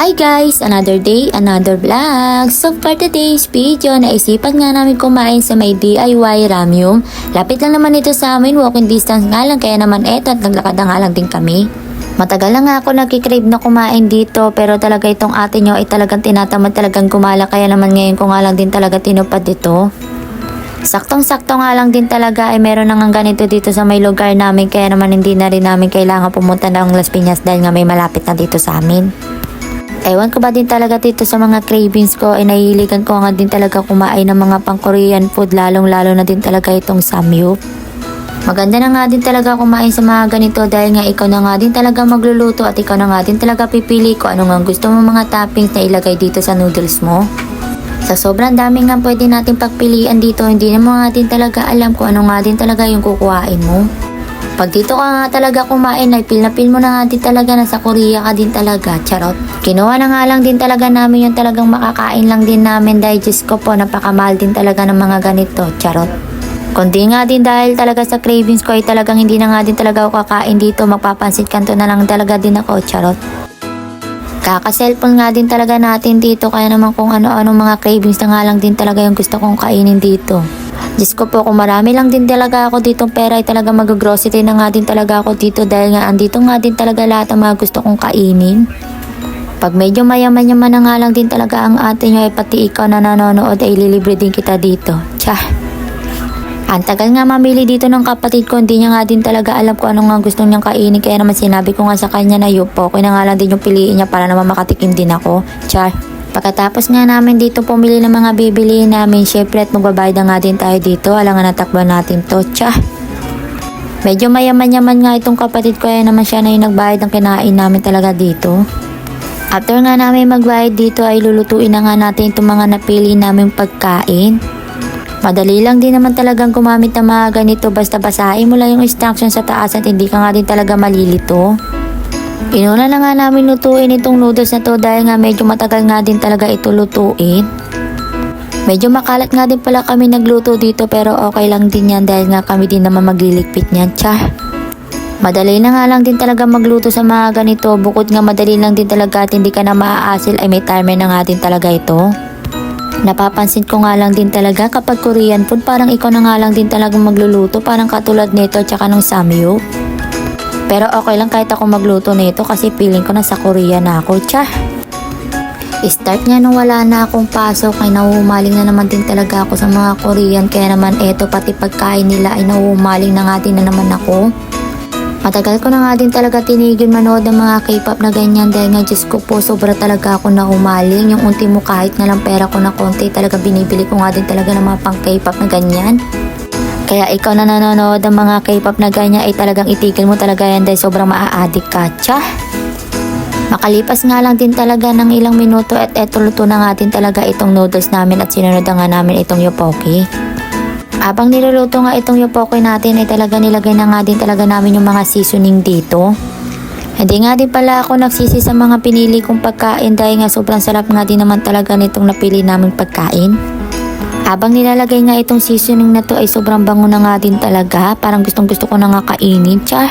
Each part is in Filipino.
Hi guys! Another day, another vlog. So for today's video, naisipan nga namin kumain sa may DIY Ramyun. Lapit lang naman ito sa amin, walking distance nga lang, kaya naman eto at naglakad na nga lang din kami. Matagal na nga ako nagkikrave na kumain dito, pero talaga itong ate nyo ay talagang tinatamad talagang gumala, kaya naman ngayon ko nga lang din talaga tinupad dito. Saktong-sakto nga lang din talaga ay meron na nga ganito dito sa may lugar namin, kaya naman hindi na rin namin kailangan pumunta ng Las Piñas dahil nga may malapit na dito sa amin. Ewan ko ba din talaga dito sa mga cravings ko ay nahihiligan ko nga din talaga kumain ng mga pang Korean food, lalong-lalo na din talaga itong samgyup. Maganda na nga din talaga kumain sa mga ganito dahil nga ikaw na nga din talaga magluluto at ikaw na nga din talaga pipili ko ano nga gusto mo mga toppings na ilagay dito sa noodles mo. Sa sobrang dami nga pwede natin pagpilian dito, hindi na mo nga din talaga alam kung ano nga din talaga yung kukuhain mo. Pag dito ka nga talaga kumain ay feel na feel mo na nga din talaga na sa Korea ka din talaga, charot. Kinuha na nga lang din talaga namin yung talagang makakain lang din namin dahil Diyos ko po napakamahal din talaga ng mga ganito, charot. Kundi nga din dahil talaga sa cravings ko ay talagang hindi na nga din talaga ako kakain dito, magpapansit kanto na lang talaga din ako, charot. Kaka-cellphone nga din talaga natin dito, kaya naman kung ano-anong mga cravings na nga lang din talaga yung gusto kong kainin dito. Diyos ko po, kung marami lang din talaga ako ditong pera ay talaga mag-grocery na nga din talaga ako dito dahil nga andito nga din talaga lahat ng mga gusto kong kainin. Pag medyo mayaman-yaman na nga lang din talaga ang ate nyo ay pati ikaw na nanonood ay lilibre din kita dito. Tiyah! Ang tagal nga mamili dito ng kapatid ko, hindi niya nga din talaga alam kung ano nga gusto niyang kainin, kaya naman sinabi ko nga sa kanya na yupo, kaya na nga lang din yung piliin niya para naman makatikim din ako. Char! Pagkatapos nga namin dito pumili ng mga bibiliin namin, syempre at magbabayad na nga din tayo dito, alangan natakban natin to, tsa. Medyo mayaman-yaman nga itong kapatid ko, kaya naman siya na yung nagbayad ng kinain namin talaga dito. After nga namin magbayad dito ay lulutuin na nga natin itong mga napili naming pagkain. Madali lang din naman talagang gumamit ng mga ganito, basta basahin mo lang yung instruction sa taas at hindi ka nga din talaga malilito. Inuna na nga namin lutuin itong noodles na to dahil nga medyo matagal nga din talaga ito lutuin. Medyo makalat nga din pala kami nagluto dito, pero okay lang din yan dahil nga kami din naman magliligpit niyan, tsa. Madali na nga lang din talaga magluto sa mga ganito, bukod nga madali lang din talaga at hindi ka na maaasil ay may timer na nga din talaga ito. Napapansin ko nga lang din talaga kapag Korean food parang ikaw na nga lang din talaga magluluto, parang katulad nito tsaka ng samgyup. Pero okay lang kahit ako magluto nito kasi feeling ko na sa Korea na ako, tsa. Start nga nung wala na akong pasok ay nahuhumaling na naman din talaga ako sa mga Korean, kaya naman eto pati pagkain nila ay nahuhumaling na nga din na naman ako. Matagal ko na nga din talaga tinigil manood ng mga K-pop na ganyan dahil nga Diyos ko po sobra talaga ako nahumaling. Yung unti mo kahit na lang pera ko na konti talaga binibili ko nga din talaga ng mga pang K-pop na ganyan. Kaya ikaw na nanonood ng mga K-pop na ganyan ay talagang itigil mo talaga yan dahil sobrang maa-addict ka, tsa. Makalipas nga lang din talaga ng ilang minuto at eto luto na nga din talaga itong noodles namin at sinunod na nga namin itong yopoki. Abang niluluto nga itong yopoki natin ay talaga nilagay na nga din talaga namin yung mga seasoning dito. Hindi nga din pala ako nagsisi sa mga pinili kong pagkain dahil nga sobrang sarap nga din naman talaga nitong napili naming pagkain. Habang nilalagay nga itong seasoning na to ay sobrang bango na nga din talaga, parang gustong gusto ko na nga kainin, tsa.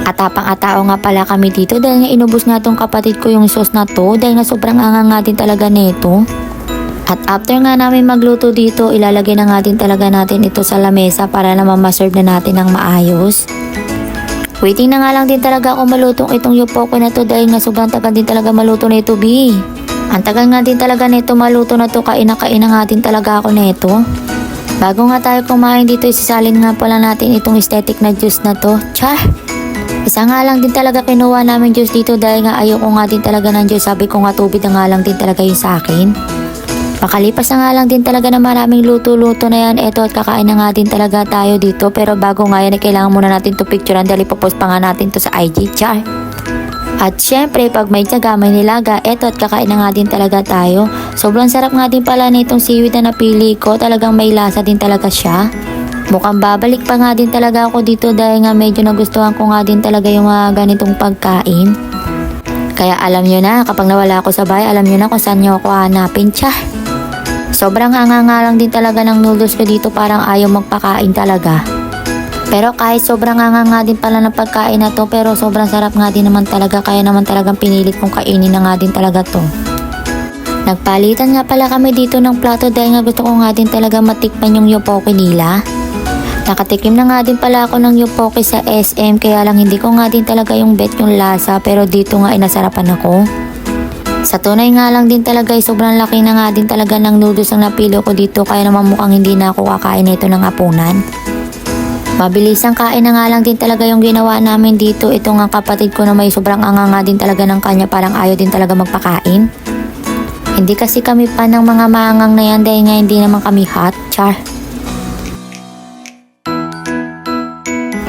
Atapang-atao nga pala kami dito dahil nga inubos nga tong kapatid ko yung sauce na to dahil nga sobrang angang nga din talaga nito. At after nga namin magluto dito, ilalagay na nga din talaga natin ito sa lamesa para naman maserve na natin ng maayos. Waiting na nga lang din talaga ako malutong itong yopoki na to dahil nga sobrang tagal din talaga maluto na ito, bi. Ang tagal nga din talaga nito maluto na to, kain na nga din talaga ako nito. Bago nga tayo kumain dito, isasalin nga pala natin itong aesthetic na juice na to, tsa. Isa nga lang din talaga kinuha namin juice dito dahil nga ayoko nga din talaga ng juice, sabi ko nga tubig na nga lang din talaga yung sa akin. Makalipas na nga lang din talaga na maraming luto-luto na yan, eto at kakain na nga din talaga tayo dito, pero bago nga yan ay kailangan muna natin to picturean dahil ipopost pa nga natin to sa IG, tsa. At syempre, pag may tiyaga, may nilaga, eto at kakain na nga din talaga tayo. Sobrang sarap nga din pala nitong seaweed na napili ko, talagang may lasa din talaga siya. Mukhang babalik pa nga din talaga ako dito dahil nga medyo nagustuhan ko nga din talaga yung mga ganitong pagkain. Kaya alam nyo na, kapag nawala ako sa bahay, alam nyo na kung saan nyo ako hanapin, tsa. Sobrang anganga lang din talaga ng noodles ko dito, parang ayaw magpakain talaga. Pero kahit sobrang nga din pala ng pagkain na to, pero sobrang sarap nga din naman talaga, kaya naman talagang pinilit kong kainin na nga din talaga to. Nagpalitan nga pala kami dito ng plato dahil nga gusto ko nga din talaga matikman yung yopoki nila. Nakatikim na nga din pala ako ng yopoki sa SM, kaya lang hindi ko nga din talaga yung bet yung lasa, pero dito nga inasarapan ako. Sa tunay nga lang din talaga ay sobrang laki na nga din talaga ng noodles ang napilo ko dito, kaya naman mukhang hindi na ako kakain nito ng hapunan. Mabilis ang kain na nga lang din talaga yung ginawa namin dito. Ito nga kapatid ko na may sobrang nga din talaga ng kanya, parang ayaw din talaga magpakain. Hindi kasi kami pa ng mga maangang na yan dahil nga hindi naman kami hot, char.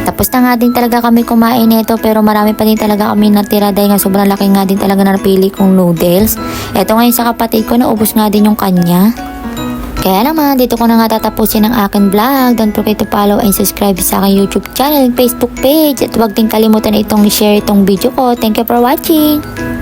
Tapos na nga din talaga kami kumain nito, pero marami pa din talaga kami natira dahil nga sobrang laki nga din talaga na napili kong noodles. Ito ngayon sa kapatid ko, naubos nga din yung kanya. Kaya naman, dito ko na nga tatapusin ang akin vlog. Don't forget to follow and subscribe sa aking YouTube channel, Facebook page. At huwag din kalimutan itong i-share itong video ko. Thank you for watching!